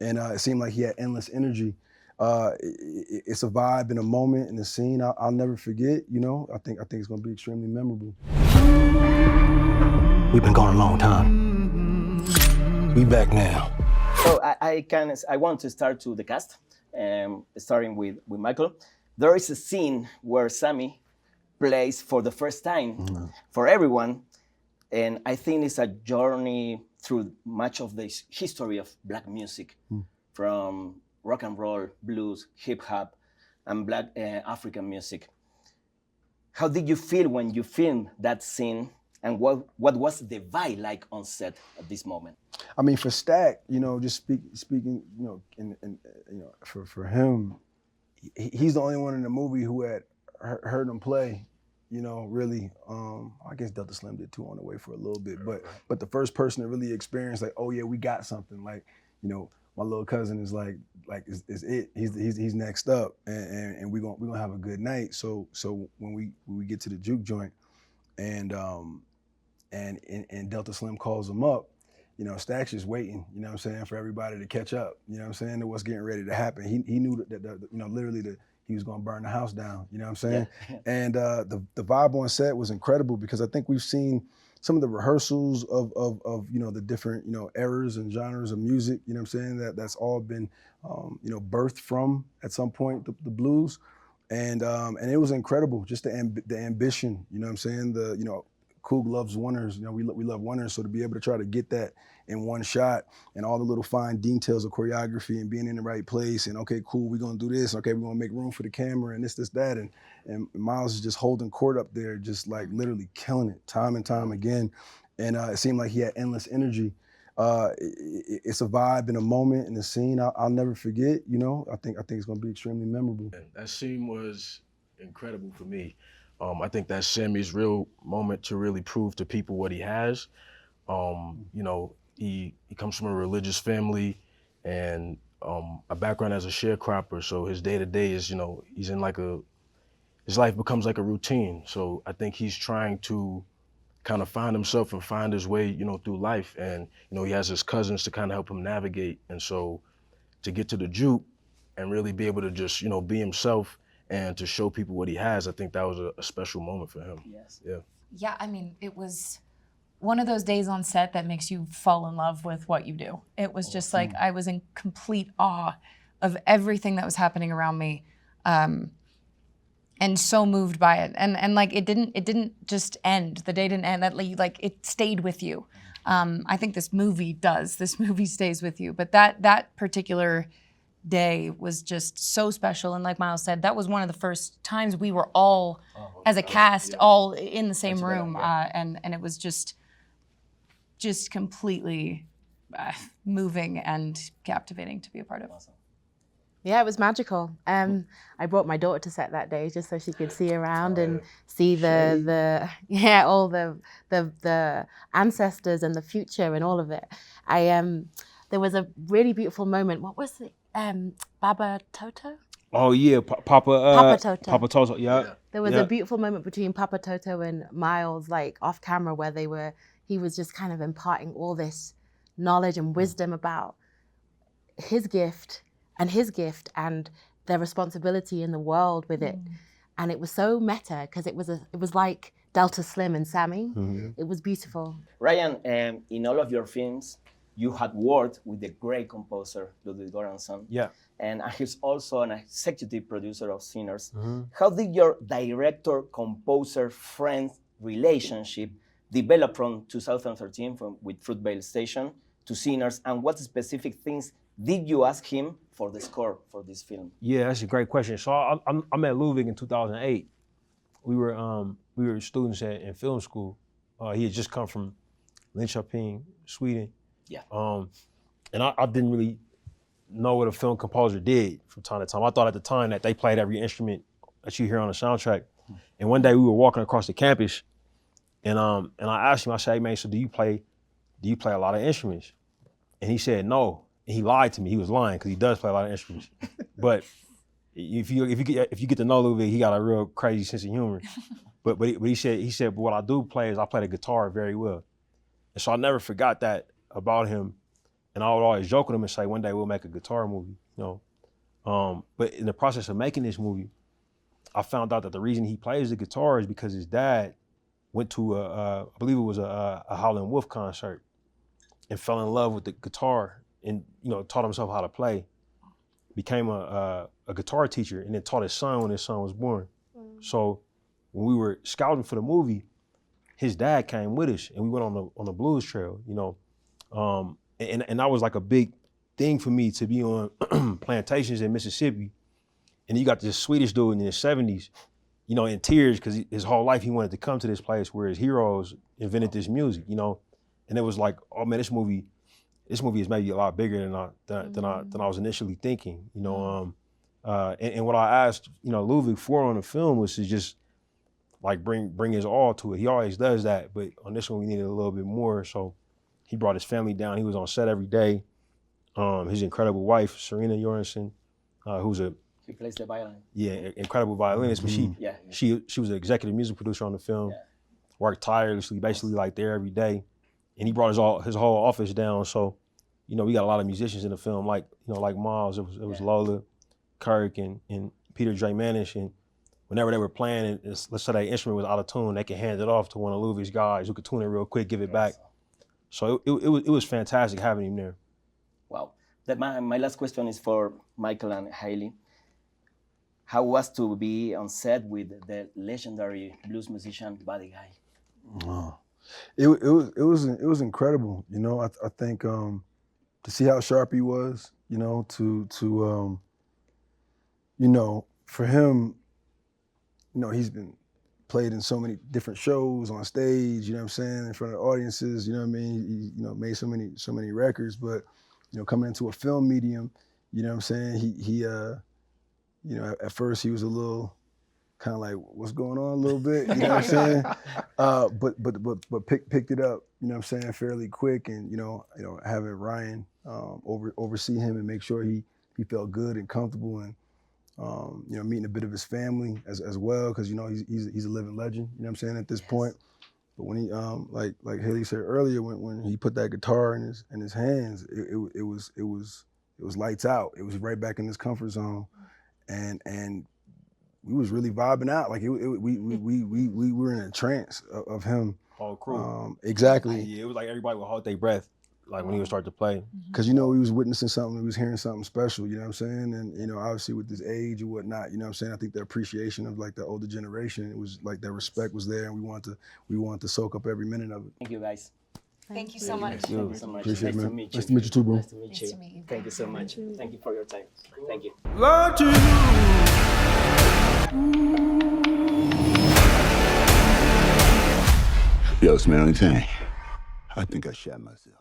and it seemed like he had endless energy. It's a vibe and a moment and a scene I'll never forget. You know, I think it's going to be extremely memorable. We've been gone a long time. We back now. So I want to start to the cast, starting with Michael. There is a scene where Sammy plays for the first time for everyone, and I think it's a journey through much of the history of Black music, from rock and roll, blues, hip hop, and Black African music. How did you feel when you filmed that scene, and what was the vibe like on set at this moment? I mean, for Stack, you know, just speaking, you know, for him, he's the only one in the movie who had heard him play. You know, really, I guess Delta Slim did too on the way for a little bit, but the first person to really experience, like, oh yeah, we got something. Like, you know, my little cousin is like is it? He's next up, and we gonna have a good night. So when we get to the juke joint, and Delta Slim calls him up, you know, Stack's just waiting, you know what I'm saying, for everybody to catch up, you know what I'm saying, to what's getting ready to happen. He knew that you know, literally he was gonna burn the house down, you know what I'm saying? Yeah. And the vibe on set was incredible, because I think we've seen some of the rehearsals of you know, the different, you know, eras and genres of music, you know what I'm saying, that's all been, you know, birthed from, at some point, the blues. And it was incredible, just the ambition, you know what I'm saying, you know, Coog loves winners, you know, we love winners, so to be able to try to get that in one shot, and all the little fine details of choreography and being in the right place, and okay, cool, we're gonna do this, okay, we're gonna make room for the camera, and this, that, and Miles is just holding court up there, just like literally killing it time and time again, and it seemed like he had endless energy. It's a vibe and a moment and a scene I'll never forget, you know. I think it's gonna be extremely memorable. That scene was incredible for me. I think that's Sammy's real moment to really prove to people what he has. You know, he comes from a religious family and a background as a sharecropper, so his day-to-day is, you know, he's in like his life becomes like a routine. So I think he's trying to kind of find himself and find his way, you know, through life. And, you know, he has his cousins to kind of help him navigate. And so to get to the juke and really be able to just, you know, be himself and to show people what he has, I think that was a special moment for him. Yes. Yeah. Yeah, I mean, it was one of those days on set that makes you fall in love with what you do. It was just like, I was in complete awe of everything that was happening around me, and so moved by it. And like, it didn't just end. The day didn't end. That like it stayed with you. I think this movie does. This movie stays with you. But that particular day was just so special, and like Miles said, that was one of the first times we were all, as a cast, all in the same room, and it was just completely moving and captivating to be a part of. Awesome. Yeah, it was magical. I brought my daughter to set that day just so she could see around and see all the ancestors and the future and all of it. There was a really beautiful moment. What was it? Baba Toto? Oh yeah, Papa Toto. Papa Toto, yeah. There was a beautiful moment between Papa Toto and Miles, like off camera, where he was just kind of imparting all this knowledge and wisdom about his gift and their responsibility in the world with it. And it was so meta, because it was like Delta Slim and Sammy. It was beautiful. Ryan, in all of your films, you had worked with the great composer, Ludwig Göransson. Yeah. And he's also an executive producer of Sinners. How did your director-composer-friend relationship develop from 2013 with Fruitvale Station to Sinners, and what specific things did you ask him for the score for this film? Yeah, that's a great question. So I met Ludwig in 2008. We were students in film school. He had just come from Linköping, Sweden. Yeah. And I didn't really know what a film composer did from time to time. I thought at the time that they played every instrument that you hear on the soundtrack. And one day we were walking across the campus, and I asked him, I said, hey man, so do you play a lot of instruments? And he said no. And he lied to me. He was lying, because he does play a lot of instruments. But if you get to know Ludwig, he got a real crazy sense of humor. But he said, but what I do play is I play the guitar very well. And so I never forgot that about him. And I would always joke with him and say, one day we'll make a guitar movie, you know. But in the process of making this movie, I found out that the reason he plays the guitar is because his dad went to I believe it was a Howlin' Wolf concert and fell in love with the guitar and, you know, taught himself how to play, became a guitar teacher, and then taught his son when his son was born. So when we were scouting for the movie, his dad came with us and we went on the blues trail, you know. And that was like a big thing for me to be on plantations in Mississippi. And you got this Swedish dude in his 70s, you know, in tears because his whole life he wanted to come to this place where his heroes invented this music, you know. And it was like, oh man, this movie is maybe a lot bigger than I was initially thinking, you know. And what I asked, you know, Ludwig for on the film was to just like bring his all to it. He always does that, but on this one we needed a little bit more. So he brought his family down. He was on set every day. His incredible wife, Serena Joransson, who's He plays the violin. Yeah, incredible violinist, but she was an executive music producer on the film, worked tirelessly, basically like there every day. And he brought his whole office down. So, you know, we got a lot of musicians in the film, like, you know, like Miles, it was Lola, Kirk, and Peter J. Manish. And whenever they were playing, and let's say that instrument was out of tune, they could hand it off to one of Ludwig's guys who could tune it real quick, give it back. So it was fantastic having him there. Wow. My last question is for Michael and Hailee. How was to be on set with the legendary blues musician Buddy Guy? Oh. It was incredible, you know. I think to see how sharp he was, you know, to you know, for him, you know, he's been played in so many different shows on stage, you know what I'm saying, in front of audiences, you know what I mean? He, you know, made so many records, but, you know, coming into a film medium, you know what I'm saying, he you know, at first he was a little kind of like, what's going on a little bit, you know what I'm saying? But picked it up, you know what I'm saying, fairly quick, and, you know, having Ryan oversee him and make sure he felt good and comfortable, and you know, meeting a bit of his family as well, because, you know, he's a living legend, you know what I'm saying, at this point. But when he like Hailee said earlier, when he put that guitar in his hands, it was lights out. It was right back in his comfort zone, and we was really vibing out. Like we were in a trance of him. Whole crew. Exactly. Yeah, it was like everybody would hold their breath, like when he would start to play. Because, you know, we was witnessing something, we was hearing something special, you know what I'm saying? And, you know, obviously with this age and whatnot, you know what I'm saying? I think the appreciation of like the older generation, it was like that respect was there, and we want to soak up every minute of it. Thank you, guys. Thank you so much. Thank you so much. Appreciate it, Nice man. to meet you. Nice to meet you too, bro. Nice to meet Nice you. to meet you. Thank you so much. Thank you for your time. Thank you. Yo, it's my only thing. I think I shot myself.